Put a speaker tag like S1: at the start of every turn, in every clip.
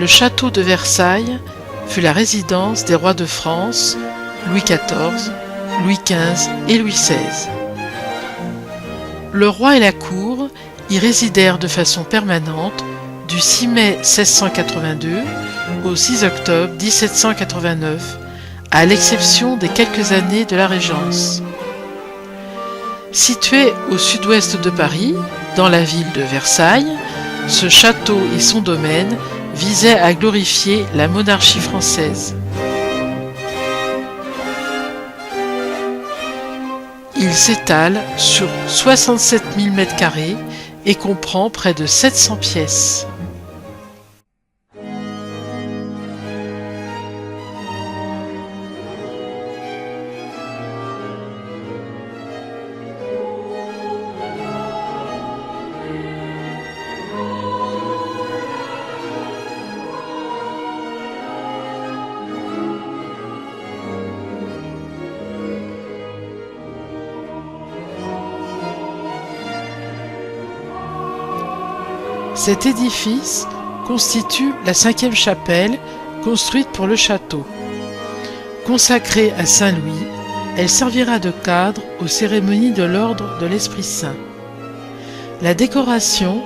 S1: Le château de Versailles fut la résidence des rois de France, Louis XIV, Louis XV et Louis XVI. Le roi et la cour y résidèrent de façon permanente du 6 mai 1682 au 6 octobre 1789, à l'exception des quelques années de la Régence. Situé au sud-ouest de Paris, dans la ville de Versailles, ce château et son domaine visaient à glorifier la monarchie française. Il s'étale sur 67 000 m² et comprend près de 700 pièces. Cet édifice constitue la 5e chapelle construite pour le château. Consacrée à Saint Louis, elle servira de cadre aux cérémonies de l'ordre de l'Esprit Saint. La décoration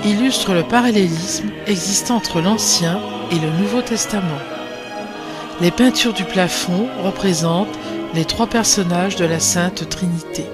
S1: illustre le parallélisme existant entre l'Ancien et le Nouveau Testament. Les peintures du plafond représentent les 3 personnages de la Sainte Trinité.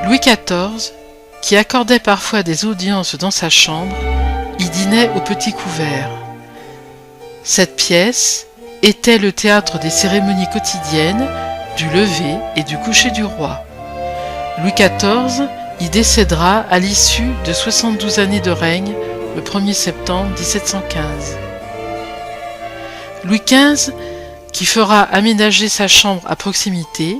S1: Louis XIV, qui accordait parfois des audiences dans sa chambre, y dînait au petit couvert. Cette pièce était le théâtre des cérémonies quotidiennes, du lever et du coucher du roi. Louis XIV y décédera à l'issue de 72 années de règne le 1er septembre 1715. Louis XV, qui fera aménager sa chambre à proximité,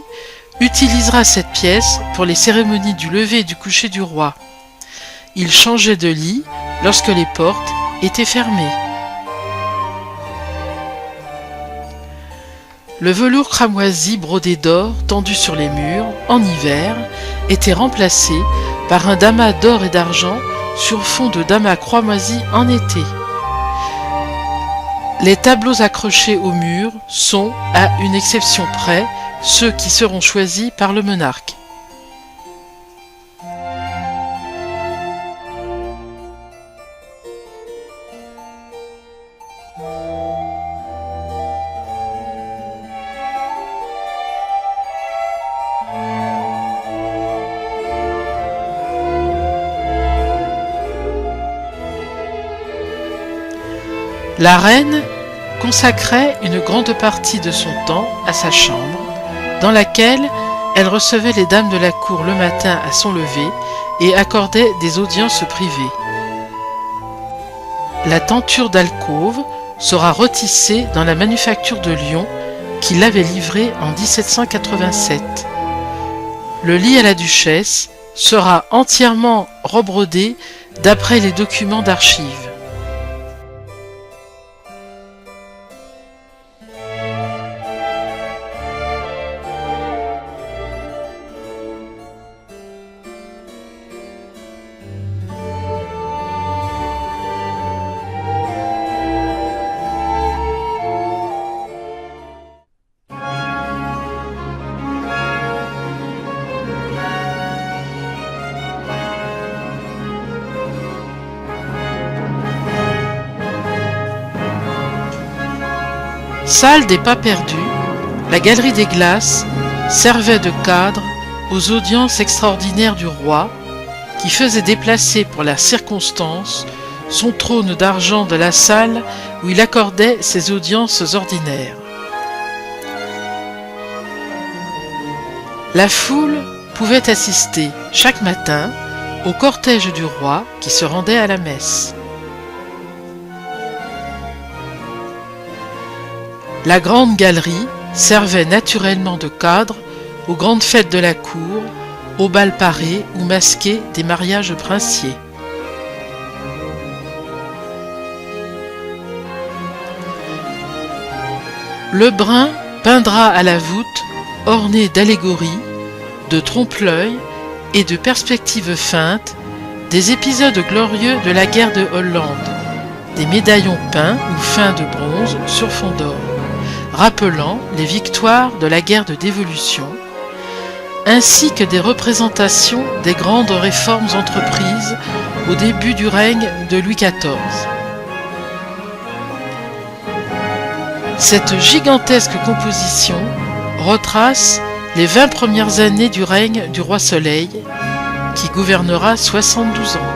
S1: utilisera cette pièce pour les cérémonies du lever et du coucher du roi. Il changeait de lit lorsque les portes étaient fermées. Le velours cramoisi brodé d'or tendu sur les murs, en hiver, était remplacé par un damas d'or et d'argent sur fond de damas cramoisi en été. Les tableaux accrochés au mur sont, à une exception près, ceux qui seront choisis par le monarque. La reine consacrait une grande partie de son temps à sa chambre, dans laquelle elle recevait les dames de la cour le matin à son lever et accordait des audiences privées. La tenture d'alcôve sera retissée dans la manufacture de Lyon qui l'avait livrée en 1787. Le lit à la duchesse sera entièrement rebrodé d'après les documents d'archives. Salle des pas perdus, la galerie des glaces servait de cadre aux audiences extraordinaires du roi, qui faisait déplacer pour la circonstance son trône d'argent de la salle où il accordait ses audiences ordinaires. La foule pouvait assister chaque matin au cortège du roi qui se rendait à la messe. La grande galerie servait naturellement de cadre aux grandes fêtes de la cour, aux bals parés ou masqués des mariages princiers. Lebrun peindra à la voûte, ornée d'allégories, de trompe-l'œil et de perspectives feintes, des épisodes glorieux de la guerre de Hollande, des médaillons peints ou feints de bronze sur fond d'or, rappelant les victoires de la guerre de dévolution, ainsi que des représentations des grandes réformes entreprises au début du règne de Louis XIV. Cette gigantesque composition retrace les 20 premières années du règne du roi Soleil, qui gouvernera 72 ans.